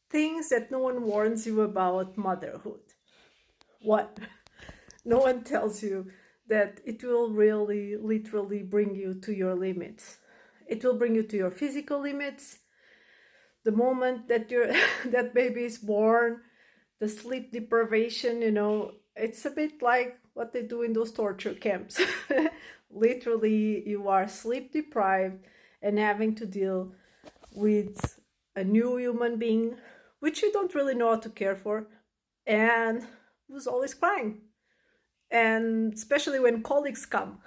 things that no one warns you about motherhood. What? No one tells you that it will really, literally bring you to your limits. It will bring you to your physical limits. The moment that that baby is born, the sleep deprivation, it's a bit like what they do in those torture camps. Literally, you are sleep deprived and having to deal with a new human being, which you don't really know how to care for, and who's always crying. And especially when colleagues come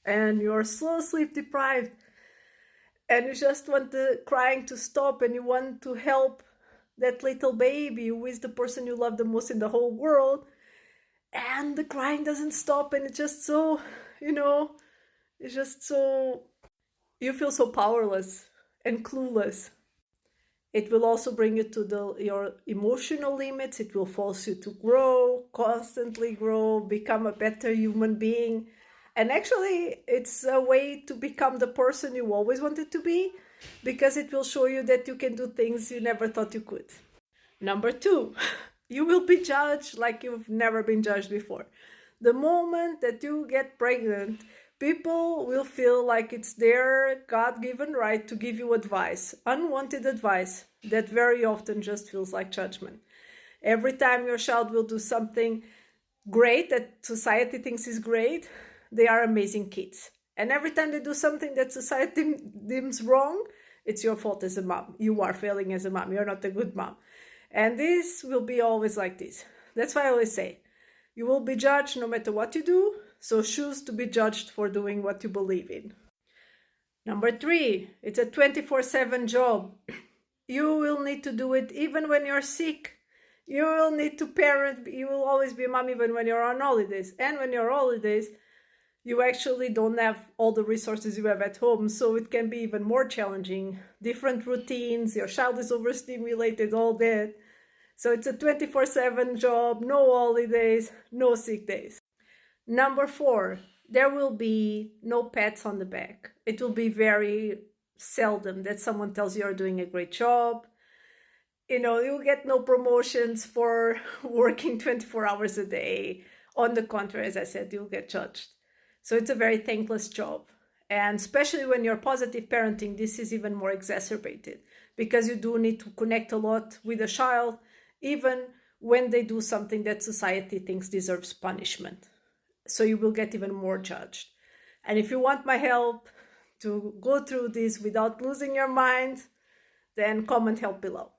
and you're so sleep deprived and you just want the crying to stop and you want to help that little baby who is the person you love the most in the whole world, and the crying doesn't stop, and it's just so, it's just so, you feel so powerless and clueless. It will also bring you to your emotional limits. It will force you to grow, constantly grow, become a better human being. And actually, it's a way to become the person you always wanted to be, because it will show you that you can do things you never thought you could. Number 2, you will be judged like you've never been judged before. The moment that you get pregnant, people will feel like it's their God-given right to give you advice, unwanted advice that very often just feels like judgment. Every time your child will do something great that society thinks is great, they are amazing kids. And every time they do something that society deems wrong, it's your fault as a mom. You are failing as a mom. You're not a good mom. And this will be always like this. That's why I always say, you will be judged no matter what you do, so choose to be judged for doing what you believe in. Number 3, it's a 24/7 job. You will need to do it even when you're sick. You will need to parent. You will always be a mom even when you're on holidays. And when you're on holidays, you actually don't have all the resources you have at home, so it can be even more challenging. Different routines, your child is overstimulated, all that. So it's a 24/7 job, no holidays, no sick days. Number 4, there will be no pats on the back. It will be very seldom that someone tells you you're doing a great job. You'll get no promotions for working 24 hours a day. On the contrary, as I said, you'll get judged. So it's a very thankless job. And especially when you're positive parenting, this is even more exacerbated, because you do need to connect a lot with a child, even when they do something that society thinks deserves punishment. So you will get even more judged. And if you want my help to go through this without losing your mind, then comment help below.